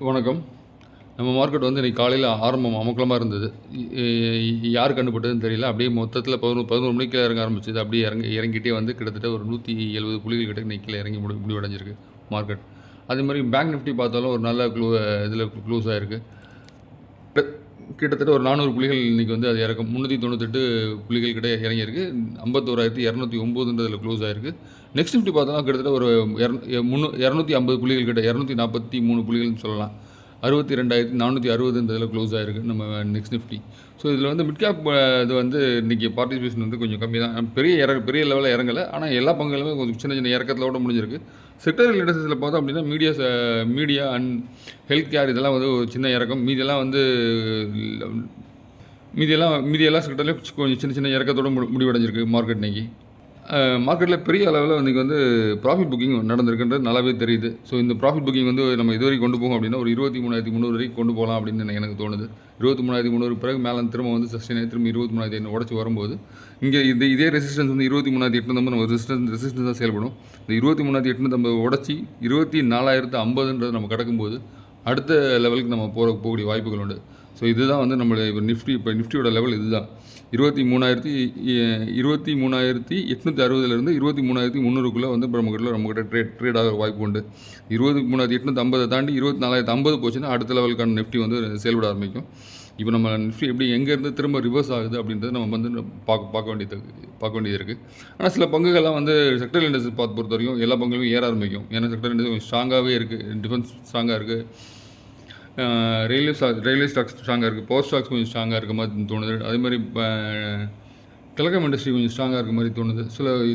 வணக்கம். நம்ம மார்க்கெட் வந்து இன்றைக்கி காலையில் ஆரம்பம் அமர்க்களமாக இருந்தது. யார் கண்டுபிடிச்சதுன்னு தெரியல. அப்படியே மொத்தத்தில் 11 மணிக்கு இறங்க ஆரம்பிச்சது. அப்படியே இறங்கிட்டே வந்து கிட்டத்தட்ட ஒரு 170 புள்ளிகள் கிட்ட இன்றைக்கி கீழே இறங்கி முடிவடைஞ்சிருக்கு மார்க்கெட். அதே மாதிரி பேங்க் நிஃப்டி பார்த்தாலும் ஒரு நல்ல இதில் க்ளோஸ் ஆகிருக்கு. கிட்டத்தட்ட ஒரு 400 புள்ளிகள் இன்றைக்கி வந்து அது இறக்கும். 398 புள்ளிகள் கிட்ட இறங்கியிருக்கு. 51,209 க்ளோஸ் ஆகிருக்கு. நெக்ஸ்ட் நிஃப்டி பார்த்தோம்னா கிட்டத்தட்ட ஒரு 250 புள்ளிகள் கிட்ட 243 புள்ளிகள்னு சொல்லலாம். 62,460 க்ளோஸ் ஆகிருக்கு நம்ம நெக்ஸ்ட் நிஃப்டி. ஸோ இதில் வந்து மிட் கேப் இது வந்து இன்றைக்கி பார்ட்டிசிபேஷன் வந்து கொஞ்சம் கம்மி தான். பெரிய லெவலில் இறங்கலை. ஆனால் எல்லா பங்குகளுமே கொஞ்சம் சின்ன இறக்கத்தோடு முடிஞ்சிருக்கு. செக்டரல் இண்டஸ்ட்ரீஸில் பார்த்தோம் அப்படின்னா மீடியா அண்ட் ஹெல்த் கேர் இதெல்லாம் வந்து ஒரு சின்ன இறக்கம். மீதியெல்லாம் செக்டர்லேயும் கொஞ்சம் சின்ன இறக்கத்தோடு முடிவடைஞ்சிருக்கு மார்க்கெட் இன்றைக்கி. மார்க்கெட்டில் பெரிய அளவில் இன்றைக்கி வந்து ப்ராஃபிட் புக்கிங் நடந்திருக்குன்றது நல்லாவே தெரியுது. ஸோ இந்த ப்ராஃபிட் புக்கிங் வந்து நம்ம இதுவரைக்கும் கொண்டு போகும் அப்படின்னா ஒரு 23,300 வரைக்கும் கொண்டு போகலாம் அப்படின்னு எனக்கு தோணுது. 23,300 பிறகு மேலே திரும்ப வந்து சஸ்டெயின் ஆகி திரும்ப 23,500 உடச்சி வரும்போது இங்கே இதே ரெசிஸ்டன்ஸ் வந்து 23,850 நம்ம ரெசிஸ்டன்ஸாக செயல்படும். இந்த 23,850 உடச்சி 24,050 நம்ம கடக்கும்போது அடுத்த லெவலுக்கு நம்ம போகக்கூடிய வாய்ப்புகள் உண்டு. ஸோ இதுதான் வந்து நம்மளுடைய நிஃப்டியோட லெவல் இதுதான். 23,860 23,300 வந்து இப்போ நம்மகிட்ட ட்ரேட் ஆக வாய்ப்பு உண்டு. 23,850 தாண்டி 24,050 போச்சுன்னா அடுத்த லெவலுக்கான நிஃப்டி வந்து செயல்பட ஆரம்பிக்கும். இப்போ நம்ம நிஃப்டி எப்படி எங்கேருந்து திரும்ப ரிவர்ஸ் ஆகுது அப்படின்றத நம்ம வந்து பார்க்க வேண்டியது இருக்குது. ஆனால் சில பங்குகள்லாம் வந்து செக்டரல் இண்டஸ்ட்ரி பொறுத்த வரைக்கும் எல்லா பங்குகளும் ஏற ஆரம்பிக்கும். ஏன்னா செக்டரல் இண்டஸ்ட்ரி கொஞ்சம் ஸ்ட்ராங்காகவே இருக்குது. டிஃபென்ஸ் ஸ்ட்ராங்காக இருக்குது. ரயில்வே ஸ்டாக்ஸ் ஸ்ட்ராங்காக இருக்குது. பவர் ஸ்டாக்ஸ் கொஞ்சம் ஸ்ட்ராங்காக இருக்க மாதிரி தோணுது. அதே மாதிரி டெலிகாம் இண்டஸ்ட்ரி கொஞ்சம் ஸ்ட்ராங்காக இருக்க மாதிரி தோணுது.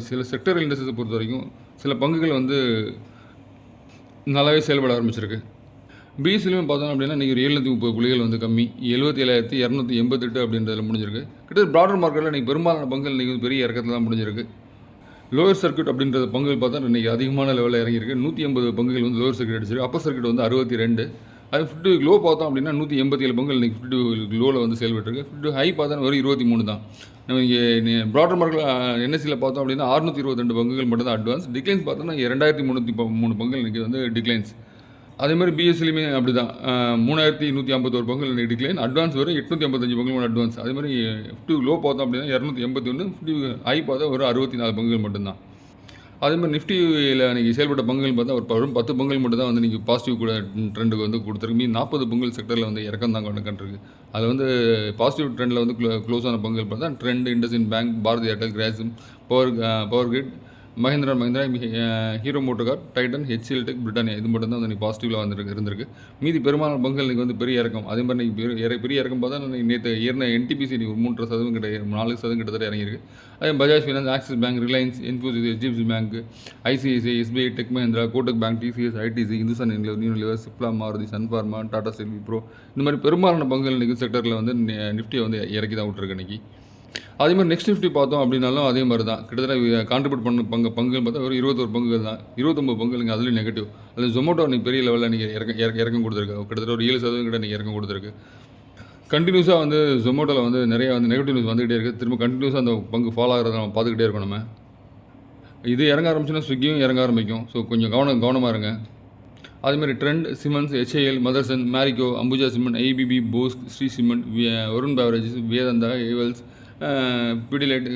சில செக்டரல் இண்டஸ்ட்ரியை பொறுத்த வரைக்கும் சில பங்குகள் வந்து நல்லாவே செயல்பட ஆரம்பிச்சிருக்கு. பிஎஸ்சிலையும் பார்த்தோம் அப்படின்னா இன்றைக்கி ஒரு 730 புள்ளிகள் வந்து கம்மி. 77,288 அப்படின்றதில் முடிஞ்சிருக்கு. கிட்டத்தட்ட ப்ராடர் மார்க்கெட்டில் இன்றைக்கி பெரும்பாலான பங்குகள் இன்றைக்கி பெரிய இறக்கத்தில் தான் முடிஞ்சிருக்கு. லோவர் சர்க்யூட் அப்படின்ற பங்குகள் பார்த்தா இன்றைக்கி அதிகமான லெவலில் இறங்கியிருக்கு. 180 பங்குகள் வந்து லோவர் சர்க்யூட் அடிச்சிருக்கு. அப்பர் சர்க்யூட் வந்து 62. அது 50 லோ பார்த்தோம் அப்படின்னா 187 பங்குகள் இன்றைக்கி 50 லோவில் வந்து செயல்பட்டுருக்கு. 50 ஹை பார்த்தா ஒரு 23 தான். நம்ம இங்கே ப்ராடர் மார்க்கெட்டில் என்எஸ்சியில் பார்த்தோம் அப்படின்னா 622 பங்குகள் மட்டும் தான் அட்வான்ஸ். டிக்ளைன்ஸ் பார்த்தோம்னா 2,303 பங்குகள் இன்றைக்கி வந்து டிக்ளைன்ஸ். அதே மாதிரி பிஎஸ்சிலையுமே அப்படி தான். 3,151 பங்குகள் இன்றைக்கி டிக்ளைன். அட்வான்ஸ் வரும் 855 பங்குகள் அட்வான்ஸ். அதே மாதிரி 50 லோ பார்த்தோம் அப்படின்னா 281. 50 ஹை பார்த்தா ஒரு 64 பங்குகள் மட்டும்தான். அதே மாதிரி நிஃப்டியில் இன்றைக்கி செயல்பட்ட பங்குகள் பார்த்தா ஒரு 10 பங்குகள் மட்டும் தான் வந்து இன்றைக்கி பாசிட்டிவ் கூட ட்ரெண்டுக்கு வந்து கொடுத்துருக்கு. மீதி 40 பங்குகள் செக்டரில் வந்து இறக்கம் தான் கண்டிருக்கு. அது வந்து பாசிட்டிவ் ட்ரெண்டில் வந்து க்ளோஸ் ஆன பங்குகள் பார்த்தா Trent, IndusInd bank, Bharti Airtel, Grasim, Power Grid, Mahindra, Hero MotoCorp, Titan, HCL tech, Britannia இது மட்டும் தான் இன்றைக்கி பாசிட்டிவில் இருந்திருக்கு. மீதி பெரும்பாலான பங்குகள் இன்றைக்கி வந்து பெரிய இறக்கம். அதே மாதிரி இன்றைக்கி பெரிய இறக்கம் பார்த்தா நேற்று ஏறின NTPC ஒரு 3% கிட்ட 4% கிட்டத்தட்ட இறங்கியிருக்கு. அதே Bajaj finance, axis bank, Reliance, Infosys, HDFC bank, ICICI, SBI, tech Mahindra, Kotak bank, TCS, ITC, Hindustan Unilever, Cipla, Maruti, Sun Pharma, Tata steel, Wipro இந்த மாதிரி பெரும்பாலான பங்குகள் இன்றைக்கி செக்டரில் வந்து நிஃப்டியை வந்து இறக்கி தான் விட்டுருக்கு இன்றைக்கி. அதே மாதிரி நெக்ஸ்ட் நிஃப்டி பார்த்தோம் அப்படின்னாலும் அதே மாதிரி தான். கிட்டத்தட்ட கான்ட்ரிபியூட் பண்ண பங்குகள் பார்த்தா ஒரு 21 பங்குகள் தான். 29 பங்குகள் அதுலேயும் நெகட்டிவ். அதில் ஜொமேட்டோ இன்றைக்கி பெரிய லெவலில் இன்றைக்கி இறக்கம் கொடுத்துருக்கு. கிட்டத்தட்ட ஒரு 7% கிட்ட இன்றைக்கி இறக்கம் கொடுத்துருக்கு. கண்டினியூஸாக வந்து ஜொமேட்டோவில் வந்து நிறைய வந்து நெகட்டிவ் நியூஸ் வந்துகிட்டே இருக்குது. திரும்ப கண்டினியூஸாக அந்த பங்கு ஃபாலோ ஆகிறத நம்ம பார்த்துக்கிட்டே இருக்கோம். நம்ம இது இறங்க ஆரம்பிச்சுன்னா ஸ்விக்கியும் இறங்க ஆரம்பிக்கும். ஸோ கொஞ்சம் கவனமாக இருங்க. அதேமாதிரி Trent, cements, HIL, Motherson, Marico, Ambuja cement, IBB, Bosch, Shree cement, Varun beverages, Vedanta, ஏவல்ஸ், Pidilite,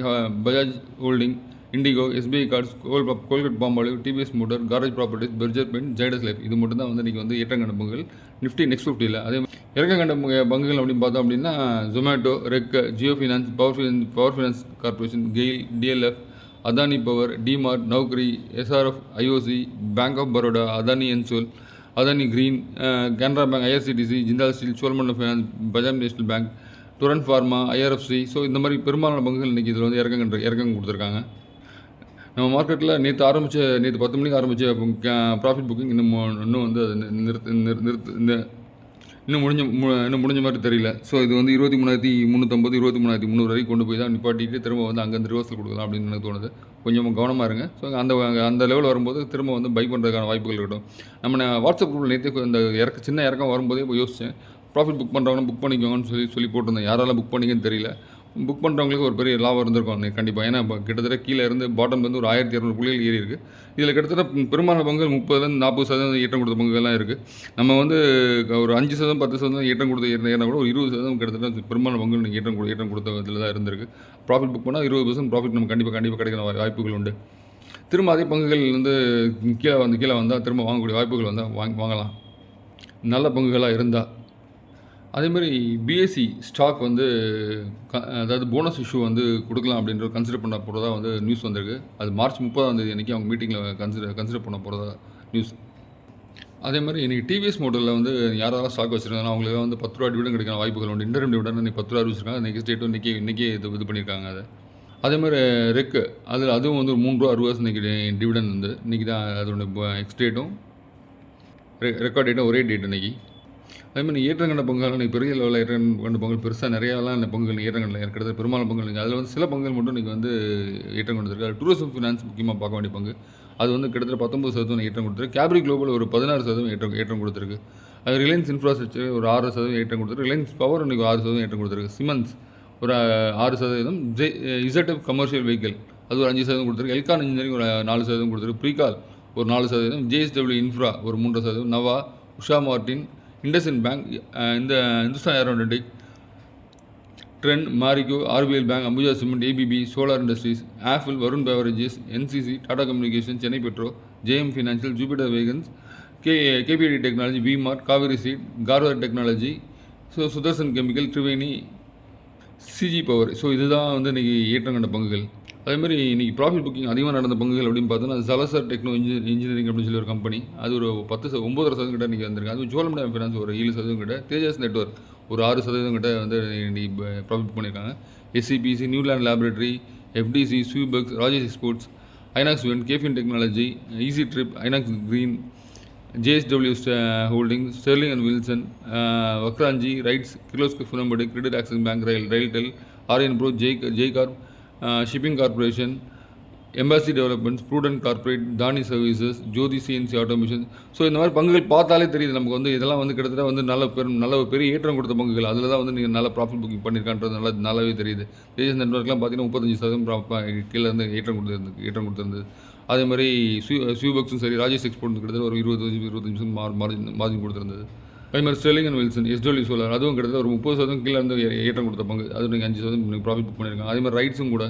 Bajaj holding, IndiGo, SBI cards, Colgate Palmolive, TVS motor, காரேஜ் properties, Berger paint, Zydus life இது மட்டும் தான் வந்து இன்றைக்கி வந்து ஏற்றம் கண்ட பங்குகள் நிஃப்டி நெக்ஸ்ட் 50ல். அதே மாதிரி இறக்கம் கண்ட பங்குகள் அப்படின்னு பார்த்தோம் அப்படின்னா Zomato, REC, Jio finance, power finance corporation, GAIL, DLF, Adani power, DMart, Naukri, SRF, IOC, bank of Baroda, Adani Ensol, Adani green, Canara bank, IRCTC, Jindal steel, Cholamandalam finance, Bajaj national bank, Torrent pharma, IRFC. So இந்த மாதிரி பெரும்பாலான பங்குகள் இன்றைக்கி இதில் வந்து இறக்கம் கொடுத்துருக்காங்க. நம்ம மார்க்கெட்டில் நேற்று 10 மணிக்கு ஆரம்பித்த ப்ராஃபிட் புக்கிங் இன்னும் வந்து இன்னும் முடிஞ்ச மாதிரி தெரியல. ஸோ இது வந்து 23,350 23,300 வரைக்கும் கொண்டு போய் தான் நிப்பாட்டிட்டு திரும்ப வந்து அங்கேருந்து ரிவர்சல் கொடுக்கலாம் அப்படின்னு எனக்கு தோணுது. கொஞ்சம் கவனமாக இருங்க. ஸோ அந்த லெவல் வரும்போது திரும்ப வந்து பை பண்ணுறதுக்கான வாய்ப்புகள் இருக்கட்டும். நம்ம வாட்ஸ்அப் குரூப்பில் நேற்று இந்த சின்ன இறக்கம் வரும்போதே யோசித்தேன். ப்ராஃபிட் புக் பண்ணுறவங்க புக் பண்ணிக்கோங்கன்னு சொல்லி போட்டிருந்தேன். யாரெல்லாம் புக் பண்ணிங்கன்னு தெரியல. புக் பண்ணுறவங்களுக்கு ஒரு பெரிய லாபம் இருந்திருக்கும் கண்டிப்பாக. ஏன்னா இப்போ கிட்டத்தட்ட கீழே இருந்து பாட்டம் வந்து ஒரு 1200 புள்ளிகள் ஏறி இருக்குது. இதில் கிட்டத்தட்ட பெரும்பாலான பங்குகள் 30% ஏற்றம் கொடுத்த பங்குகள்லாம் இருக்குது. நம்ம வந்து ஒரு 5% 10% ஏற்றம் கொடுத்த ஏறினா கூட ஒரு 20% கிட்டத்தட்ட பெரும்பாலான பங்குகள் நீங்கள் ஏற்றம் கொடுத்த இதில் தான் இருந்திருக்கு. ப்ராஃபிட் புக் பண்ணால் 20% ப்ராஃபிட் நம்ம கண்டிப்பாக கிடைக்கிற வாய்ப்புகள் உண்டு. திரும்ப அதே பங்குகள் வந்து கீழே வந்தால் திரும்ப வாங்கக்கூடிய வாய்ப்புகள் வந்தால் வாங்கலாம், நல்ல பங்குகளாக இருந்தால். அதேமாதிரி பிஎஸ்சி ஸ்டாக் வந்து அதாவது போனஸ் இஷ்யூ வந்து கொடுக்கலாம் அப்படின்ற கன்சிடர் பண்ண போகிறதா வந்து நியூஸ் வந்திருக்கு. அது மார்ச் 30 அன்றைக்கி அவங்க மீட்டிங்கில் கன்சிடர் பண்ண போகிறதா நியூஸ். அதே மாதிரி இன்றைக்கி டிவிஎஸ் மோட்டரில் வந்து யாராவது ஸ்டாக் வச்சுருக்காங்க அவங்களுக்கு வந்து 10 ரூபா டிவிடன் கிடைக்கிற வாய்ப்புகள் உண்டு. இன்டர்ம் டிவிடன் இன்றைக்கி 10 ரூபா வச்சுருக்காங்க. நெக்ஸ்ட் டேட்டும் இன்றைக்கி இது பண்ணியிருக்காங்க. அதே மாதிரி ரெக்கு அதுவும் வந்து 3 ரூபா 60 இன்றைக்கி டிவிடன் வந்து இன்றைக்கி தான் அதோட எக்ஸ் டேட்டும் ரெக்கார்ட் டேட்டும் ஒரே டேட் இன்றைக்கி. அதேமாதிரி ஏற்றங்கண்ட பங்குகள் இன்றைக்கி பெரிய லெவலில் ஏற்றங்கண்ட பங்குகள் பெருசாக நிறையாலாம் இந்த பங்குகள் ஏற்றங்கண்ட கிட்டத்தட்ட பெரும்பாலான பங்குகள் நீங்கள் அதில் வந்து சில பங்குகள் மட்டும் இன்றைக்கி வந்து ஏற்றம் கொடுத்துருக்கு. அது டூரிசம் ஃபினான்ஸ் முக்கியமாக பார்க்க வேண்டிய பங்கு. அது வந்து கிட்டத்தட்ட 19% ஏற்றம் கொடுத்துருக்கு. கேப்ரி குளோபல் ஒரு 16% ஏற்றம் கொடுத்துருக்கு. அது ரிலையன்ஸ் இன்ஃப்ராஸ்ட்ரக்சர் ஒரு 6% ஏற்றம் கொடுத்துருக்கு. ரிலையன்ஸ் பவர் இன்றைக்கி 6% ஏற்றம் கொடுத்துருக்கு. சிமெண்ட்ஸ் ஒரு 6%. இசட்எஃப் கமர்ஷியல் வெஹிக்கிள் அது ஒரு 5% கொடுத்துருக்கு. எல்கான் இன்ஜினியரிங் ஒரு 4% கொடுத்துருக்கு. ப்ரீகால் ஒரு 4%. ஜேஎஸ்டபிள்யூ இன்ஃப்ரா ஒரு 3%. நவா, உஷா மார்டின், இண்டஸ்இண்ட் பேங்க், இந்த Hindustan aeronautic, Trent, Marico, RBL bank, Ambuja cement, ABB, solar industries, Apple, Varun beverages, NCC, Tata communication, Chennai petro, JM financial, Jupiter wagons, KPIT technology, VMart, Kaveri seed, Garware technology, Sudarshan chemical, Triveni, CG power. இதுதான் வந்து இன்றைக்கி ஏற்றம் கண்ட பங்குகள். அதேமாதிரி இன்றைக்கி ப்ராஃபிட் புக்கிங் அதிகமாக நடந்த பங்குகள் அப்படின்னு பார்த்தோன்னா ஜலசர் டெக்னோ இன்ஜினியரிங் அப்படின்னு சொல்லி ஒரு கம்பெனி, அது ஒரு 9% கிட்ட இன்றைக்கி வந்திருக்கு. அது சோழமண்டலம் ஃபைனான்ஸ் ஒரு 7% கிட்ட, தேஜஸ் நெட்வொர்க் ஒரு 6% கிட்ட வந்து இன்றைக்கி ப்ராஃபிட் புக் பண்ணியிருக்காங்க. எஸ்சிபிசி, நியூலாண்ட் லேபரேட்டரி, எஃப்டிசி, ஸ்வீபக்ஸ், Rajesh exports, Inox wind, KFin technology, easy trip, Inox green, JSW holding, Sterling and Wilson, Vakrangee, RITES, Kirloskar ஃபுனம்படி, கிரெடிட் ஆக்சிஸ் பேங்க், ரயில்டெல், ஆர்என் ப்ரோ, ஜெய்கார்ப், shipping corporation, embassy developments, prudent corporate, Dhani services, Jyoti CNC automation. இந்த மாதிரி பங்குகள் பார்த்தாலே தெரியுது நமக்கு வந்து இதெல்லாம் வந்து கிட்டத்தட்ட வந்து நல்ல பெரிய ஏற்றம் கொடுத்த பங்குகள். அதில் தான் வந்து நீங்கள் நல்ல ப்ராஃபிட் புக்கிங் பண்ணியிருக்கான்றது நல்லாவே தெரியுது. தேஜஸ் நெட்வொர்க்லாம் பார்த்தீங்கன்னா 35% கீழே இருந்து ஏற்றம் கொடுத்துருந்தது. அதே மாதிரி ஸ்வீபக்ஸும் சரி, ராஜேஷ் எக்ஸ்போர்ட் கிட்டத்தட்ட ஒரு 20-25% மார்ஜின் கொடுத்துருந்தது. அதே மாதிரி Sterling and Wilson, SW Solar அதுவும் கிட்டத்தட்ட ஒரு 30% கீழே இருந்து ஏற்றம் கொடுத்த பங்கு. அது நீங்கள் 5% ப்ராஃபிட் புக் பண்ணியிருக்காங்க. அதே மாதிரி ரைட்ஸும் கூட.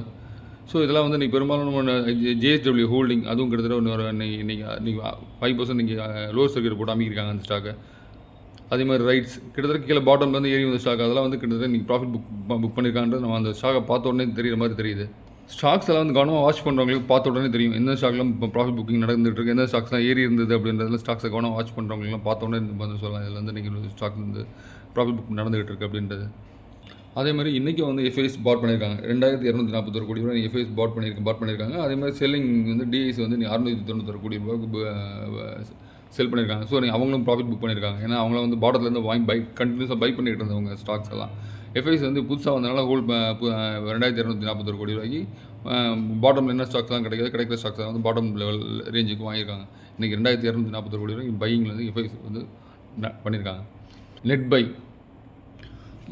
இதெல்லாம் வந்து இன்றைக்கி பெரும்பாலான ஜேஎஸ்டபிள்யூ ஹோல்டிங் அதுவும் கிட்டத்தட்ட இன்னைக்கு 5% நீங்கள் லோவர் சர்க்கியூட் போட்டு அமைக்கிருக்காங்க அந்த ஸ்டாக்கை. அதே மாதிரி ரைட்ஸ் கிட்டத்தட்ட கீழே பாட்டம் வந்து ஏறி வந்த ஸ்டாக் அதெல்லாம் வந்து கிட்டத்தட்ட இன்றைக்கி ப்ராஃபிட் புக் பண்ணியிருக்கான்றது நம்ம அந்த ஸ்டாக்கை பார்த்த உடனே தெரிகிற மாதிரி தெரியுது. ஸ்டாக்ஸ் எல்லாம் வந்து கவனமாக வாட்ச் பண்ணுறவங்களுக்கு பார்த்த உடனே தெரியும் எந்த ஸ்டாக்லாம் இப்போ ப்ராஃபிட் புக்கிங் நடந்துட்டு இருக்கு, எந்த ஸ்டாக்ஸ்லாம் ஏறி இருந்தது அப்படின்றதுல ஸ்டாக்ஸை கவனமாக வாட்ச் பண்ணுறவங்களாம் பார்த்த உடனே வந்து சொல்லலாம் இதில் வந்து நீங்கள் ஸ்டாக் வந்து ப்ராஃபிட் புக் நடந்துகிட்டு இருக்குது அப்படின்றது. அதே மாதிரி இன்றைக்கி வந்து எஃப்ஐஎஸ் பாட் பண்ணியிருக்காங்க. 2241 கோடி ரூபாய் எஃப்ஐஎஸ் பாட் பண்ணியிருக்காங்க. அதே மாதிரி செல்லிங் வந்து டிஐஸ் வந்து 691 கோடி ரூபாய்க்கு செல் பண்ணியிருக்காங்க. நீங்கள் அவங்களும் ப்ராஃபிட் புக் பண்ணியிருக்காங்க. ஏன்னா அவங்கள வந்து பாட்டத்துலேருந்து வாங்கி கண்டினியூஸாக பை பண்ணிட்டு இருந்தவங்க ஸ்டாக்ஸ் எல்லாம். எஃப்ஐஎஸ் வந்து புதுசாக வந்தனால 2241 கோடி ரூபாய்க்கு பாட்டமில் என்ன ஸ்டாக்ஸ்லாம் கிடைக்கிற ஸ்டாக்ஸ் வந்து பாட்டம் லெவல் ரேஞ்சுக்கு வாங்கியிருக்காங்க. இன்றைக்கி 2241 கோடி ரூபாய்க்கு பையிங்கில் வந்து எஃப்ஐஎஸ் வந்து பண்ணியிருக்காங்க. நெட் பை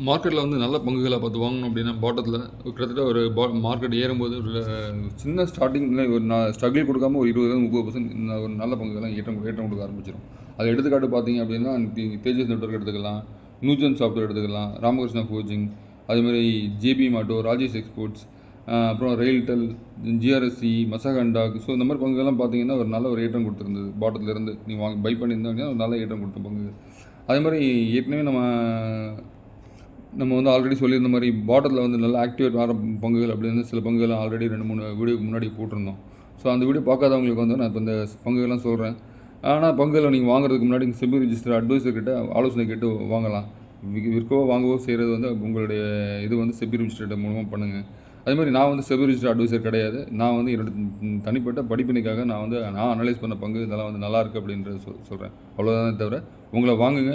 மார்க்கெட்டில் வந்து நல்ல பங்குகளை பார்த்து வாங்கணும் அப்படின்னா பாட்டத்தில் கிட்டத்தட்ட ஒரு மார்க்கெட் ஏறும்போது ஒரு சின்ன ஸ்டார்டிங்கில் ஒரு ஸ்ட்ரகிள் கொடுக்காமல் ஒரு 20-30% ஒரு நல்ல பங்குகள்லாம் ஏற்றம் கொடுக்க ஆரம்பிச்சிடும். அது எடுத்துக்காட்டு பார்த்தீங்க அப்படின்னா தேஜஸ் நெட்வொர்க் எடுத்துக்கலாம், நூஜன் சாஃப்ட்வேர் எடுத்துக்கலாம், ராமகிருஷ்ணா கோச்சிங், அதுமாதிரி ஜேபி மாட்டோ, ராஜேஷ் எக்ஸ்போர்ட்ஸ், அப்புறம் ரெயில்டெல், ஜிஆர்எஸ்சி, மசகண்டாக். இந்த மாதிரி பங்குகள்லாம் பார்த்தீங்கன்னா ஒரு நல்ல ஒரு ஏற்றம் கொடுத்துருந்தது. பாட்டத்துலேருந்து நீங்கள் வாங்கி பை பண்ணியிருந்தாங்கன்னா ஒரு நல்ல ஏற்றம் கொடுத்த பங்கு. அதே மாதிரி ஏற்கனவே நம்ம வந்து ஆல்ரெடி சொல்லியிருந்த மாதிரி பாட்டத்தில் வந்து நல்லா ஆக்டிவேட் ஆகிற பங்குகள் அப்படின்னு சில பங்குகள் ஆல்ரெடி 2-3 வீடியோக்கு முன்னாடி போட்டிருந்தோம். அந்த வீடியோ பார்க்காதவங்களுக்கு வந்து நான் இப்போ இந்த பங்குகள்லாம் சொல்கிறேன். ஆனால் பங்குகளை நீங்கள் வாங்குறதுக்கு முன்னாடி செபி ரிஜிஸ்டர் அட்வைசர் கிட்ட ஆலோசனை கேட்டு வாங்கலாம். விற்கவோ வாங்கவோ செய்கிறது வந்து உங்களுடைய இது வந்து செபி ரிஜிஸ்டர் மூலமாக பண்ணுங்கள். அதே மாதிரி நான் வந்து செபி ரிஜிஸ்டர் அட்வைசர் கிடையாது. நான் வந்து என்னோட தனிப்பட்ட படிப்பினைக்காக நான் அனலைஸ் பண்ண பங்கு இதெல்லாம் வந்து நல்லாயிருக்கு அப்படின்றது சொல்கிறேன். அவ்வளோதானே தவிர உங்களை வாங்குங்க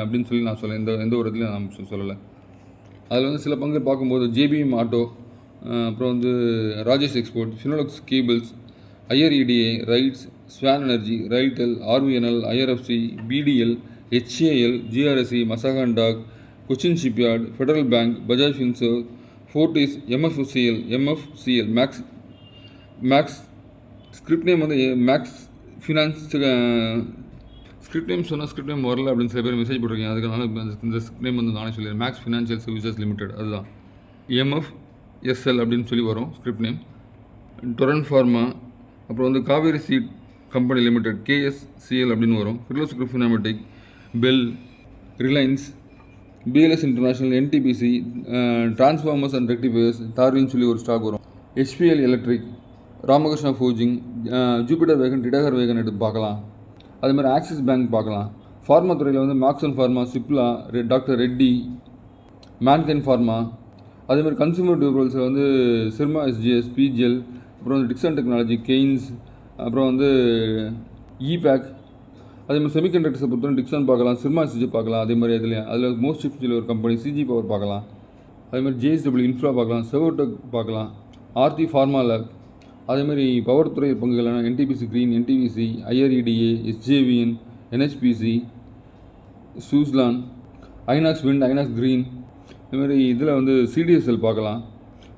அப்படின்னு சொல்லி நான் சொல்ல எந்த ஒரு இதுலையும் நான் சொல்லலை. அதில் வந்து சில பங்கு பார்க்கும்போது ஜேபிஎம் ஆட்டோ, அப்புறம் வந்து Rajesh export, Finolex cables, IREDA, RITES, Swan energy, RailTel, RVNL, IRFC, BDL, HAL, GRSE, Mazagon dock, Cochin shipyard, federal bank, Bajaj finserv, Fortis, MFCL max script name வந்து மேக்ஸ் ஃபினான்ஸ். ஸ்கிரிப்ட் நேம் சொன்னால் ஸ்கிரிப்ட் நேம் வரல அப்படின்னு சில பேர் மெசேஜ் போட்டிருக்கீங்க. அதுக்கான இந்த ஸ்கிரிப்ட் நேம் வந்து நானே சொல்லிடுறேன். மேக்ஸ் ஃபினான்ஷியல் சர்வீசஸ் லிமிடெட், அதுதான் MFSL அப்படின்னு சொல்லி வரும் ஸ்கிரிப்ட் நேம். டொரன் ஃபார்மா, அப்புறம் வந்து Kaveri seed company limited, KSCL அப்படின்னு வரும். Kirloskar cinematic, BEL, Reliance, BLS international, NTPC, transformers and rectifiers, டார்வின்னு சொல்லி ஒரு ஸ்டாக் வரும். HPL electric, Ramakrishna forging, Jupiter wagon, Titagarh wagon எடுத்து பார்க்கலாம். அதே மாதிரி ஆக்சிஸ் பேங்க் பார்க்கலாம். ஃபார்மா துறையில் வந்து Marksans pharma, Cipla, doctor Reddy, Mankind pharma. அதே மாதிரி கன்சூமர் டியூரபிள்ஸில் வந்து சிர்மா SGS, PGL, அப்புறம் வந்து டிக்சன் டெக்னாலஜி, கெய்ன்ஸ், அப்புறம் வந்து இபேக். அதே மாதிரி செமிகண்டக்டர்ஸை பொறுத்தவரை டிக்சன் பார்க்கலாம், சிர்மா SGS பார்க்கலாம். அதே மாதிரி அதில் மோஸ்ட் சிப்ஸ் சொல்லி ஒரு கம்பெனி, CG பவர் பார்க்கலாம். அதே மாதிரி JSW இன்ஃப்ரா பார்க்கலாம், செர்வோடெக் பார்க்கலாம், ஆர்த்தி ஃபார்மா லேப். அதேமாதிரி பவர் துறை பங்குகளான NTPC green, NTPC, IREDA, SJVN, NHPC, Suzlon, Inox wind, Inox green. இதுமாதிரி இதில் வந்து CDSL பார்க்கலாம்.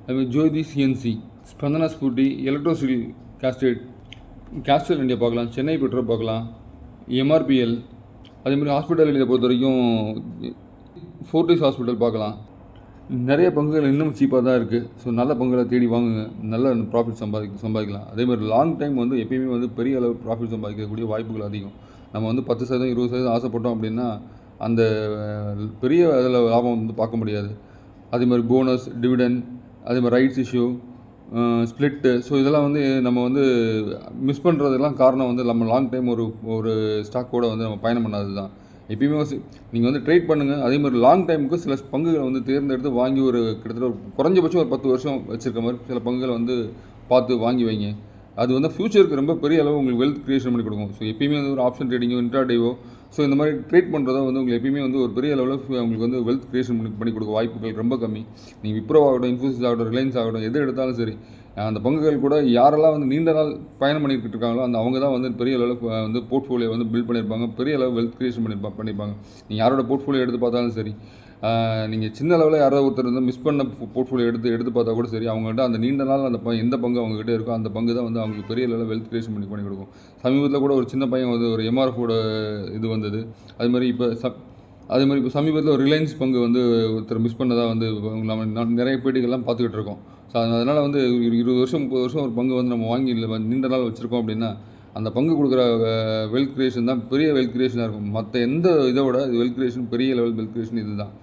அதுமாதிரி Jyoti CNC, Spandana Sphoorty, Electrosteel castings India பார்க்கலாம், சென்னை பெட்ரோ பார்க்கலாம், MRPL. அதேமாதிரி ஹாஸ்பிட்டாலிட்டியை பொறுத்த வரைக்கும் ஃபோர்டிஸ் ஹாஸ்பிட்டல் பார்க்கலாம். நிறைய பங்குகள் இன்னும் சீப்பாக தான் இருக்குது. ஸோ நல்ல பங்குகளை தேடி வாங்குங்க, நல்ல ப்ராஃபிட் சம்பாதிக்கலாம். அதே மாதிரி லாங் டைம் வந்து எப்பயுமே வந்து பெரிய அளவு ப்ராஃபிட் சம்பாதிக்கக்கூடிய வாய்ப்புகள் அதிகம். நம்ம வந்து 10%, 20% ஆசைப்பட்டோம் அப்படின்னா அந்த பெரிய அதில் லாபம் வந்து பார்க்க முடியாது. அதே மாதிரி போனஸ், டிவிடெண்ட், அதே மாதிரி ரைட்ஸ் இஷ்யூ, ஸ்ப்ளிட்டு. ஸோ இதெல்லாம் வந்து நம்ம வந்து மிஸ் பண்ணுறதுலாம் காரணம் வந்து நம்ம லாங் டைம் ஒரு ஸ்டாக்கோடு வந்து நம்ம பயணம் பண்ணாது தான். எப்பயுமே நீங்கள் வந்து ட்ரேட் பண்ணுங்கள். அதே மாதிரி லாங் டைமுக்கு சில பங்குகளை வந்து தேர்ந்தெடுத்து வாங்கி ஒரு கிட்டத்தட்ட குறைஞ்சபட்சம் ஒரு 10 வருஷம் வச்சுருக்க மாதிரி சில பங்குகளை வந்து பார்த்து வாங்கி வைங்க. அது வந்து ஃப்யூச்சருக்கு ரொம்ப பெரிய அளவு உங்களுக்கு வெல்த் க்ரியேஷன் பண்ணி கொடுக்கும். ஸோ எப்பயுமே வந்து ஒரு ஆப்ஷன் ட்ரேடிங்கோ, இன்ட்ராடேவோ, ஸோ இந்த மாதிரி ட்ரேட் பண்ணுறதோ வந்து உங்களுக்கு எப்பயுமே வந்து ஒரு பெரிய அளவில் உங்களுக்கு வந்து வெல்த் க்ரியேஷன் பண்ணி கொடுக்க வாய்ப்புகள் ரொம்ப கம்மி. நீங்கள் விப்ரோ ஆகட்டும், இன்ஃபோசிஸ் ஆகட்டும், ரிலையன்ஸ் ஆகட்டும், எது எடுத்தாலும் சரி, அந்த பங்குகள் கூட யாரெல்லாம் வந்து நீண்ட நாள் பயணம் பண்ணிக்கிட்டு இருக்காங்களோ அவங்க தான் வந்து பெரிய அளவில் வந்து போர்ட்ஃபோலியோ வந்து பில்ட் பண்ணியிருப்பாங்க, பெரிய அளவு வெல்த் க்ரியேஷன் பண்ணியிருப்பாங்க. நீங்கள் யாரோட போர்ட்ஃபோலியோ எடுத்து பார்த்தாலும் சரி, நீங்கள் சின்ன அளவில் யாராவது ஒருத்தர் வந்து மிஸ் பண்ண போர்ட்ஃபோலியோ எடுத்து பார்த்தா கூட சரி, அவங்ககிட்ட அந்த நீண்ட நாள் அந்த எந்த பங்கு அவங்ககிட்ட இருக்கோ அந்த பங்கு தான் வந்து அவங்களுக்கு பெரிய அளவில் வெல்த் க்ரியேஷன் பண்ணி கொடுக்கும். சமீபத்தில் கூட ஒரு சின்ன பையன் வந்து ஒரு MRFோட இது வந்தது. அது மாதிரி இப்போ சமீபத்தில் ஒரு ரிலையன்ஸ் பங்கு வந்து ஒருத்தர் மிஸ் பண்ணதாக வந்து நம்ம நிறைய பேட்டிகள்லாம் பார்த்துக்கிட்டு இருக்கோம். ஸோ அதனால் வந்து 20 வருஷம் 30 வருஷம் ஒரு பங்கு வந்து நம்ம வாங்கி நீண்ட நாள் வச்சுருக்கோம் அப்படின்னா அந்த பங்கு கொடுக்குற வெல்த் க்ரியேஷன் தான் பெரிய வெல்த் க்ரியேஷனாக இருக்கும். மற்ற எந்த இதை விட இது வெல்த் க்ரியேஷன், பெரிய லெவல் வெல்த் க்ரியேஷன் இது தான்.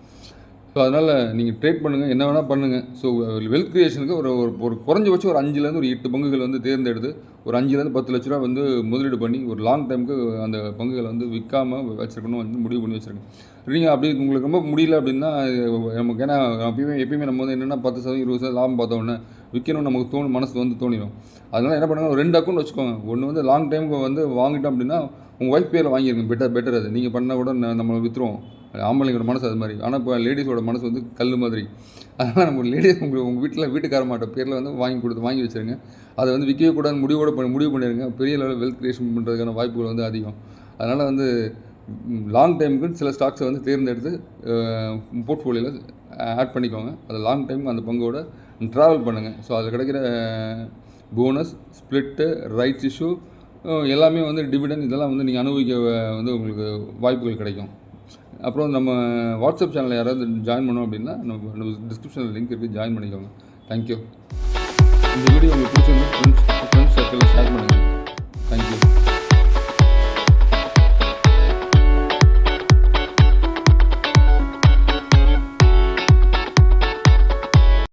ஸோ அதனால் நீங்கள் ட்ரேட் பண்ணுங்கள், என்ன வேணால் பண்ணுங்கள். ஸோ வெல்த் க்ரியேஷனுக்கு ஒரு குறைஞ்சபட்சம் ஒரு 5லேருந்து ஒரு 8 பங்குகள் வந்து தேர்ந்தெடுத்து ஒரு 5லேருந்து 10 லட்ச ரூபா வந்து முதலீடு பண்ணி ஒரு லாங் டைமுக்கு அந்த பங்குகளை வந்து விற்காமல் வச்சுருக்கணும் வந்து முடிவு பண்ணி வச்சுருக்கேன். நீங்கள் அப்படி உங்களுக்கு ரொம்ப முடியல அப்படின்னா நமக்கு, ஏன்னா எப்பயுமே நம்ம வந்து என்னென்னா 10%, 20% லாபம் பார்த்தோன்னே விற்கணும் நமக்கு மனசு வந்து தோணிடும். அதனால் என்ன பண்ணுங்கள், ஒரு 2 அக்கௌண்ட் வச்சுக்கோங்க. ஒன்று வந்து லாங் டைமுக்கு வந்து வாங்கிட்டோம் அப்படின்னா உங்கள் ஒய்ஃப் பேரில் வாங்கியிருங்க, பெட்டர். அது நீங்கள் பண்ணால் கூட நம்ம விற்றுருவோம். ஆம்பளைங்களோட மனசு அது மாதிரி. ஆனால் இப்போ லேடிஸோட மனசு வந்து கல் மாதிரி. அதனால் நம்ம லேடிஸ் உங்கள் வீட்டுக்கார மாட்ட பேரில் வந்து வாங்கி வச்சுருங்க. அதை வந்து விற்கவே கூடாது முடிவு பண்ணிடுங்க. பெரிய லெவலில் வெல்த் க்ரியேஷன் பண்ணுறதுக்கான வாய்ப்புகள் வந்து அதிகம். அதனால் வந்து லாங் டைமுக்கு சில ஸ்டாக்ஸை வந்து தேர்ந்தெடுத்து போர்ட்ஃபோலியோவில் ஆட் பண்ணிக்கோங்க. அது லாங் டைம் அந்த பங்கோட ட்ராவல் பண்ணுங்கள். ஸோ அதில் கிடைக்கிற போனஸ், ஸ்ப்ளிட்டு, ரைட்ஸ் இஷ்யூ எல்லாமே வந்து டிவிடெண்ட், இதெல்லாம் வந்து நீங்கள் அனுபவிக்க வந்து உங்களுக்கு வாய்ப்புகள் கிடைக்கும். அப்புறம் நம்ம வாட்ஸ்அப் சேனலில் யாராவது ஜாயின் பண்ணோம் அப்படின்னா நம்ம டிஸ்கிரிப்ஷனில் லிங்க் இருக்குது, ஜாயின் பண்ணிக்கோங்க. தேங்க்யூ. இந்த வீடியோ உங்களுக்கு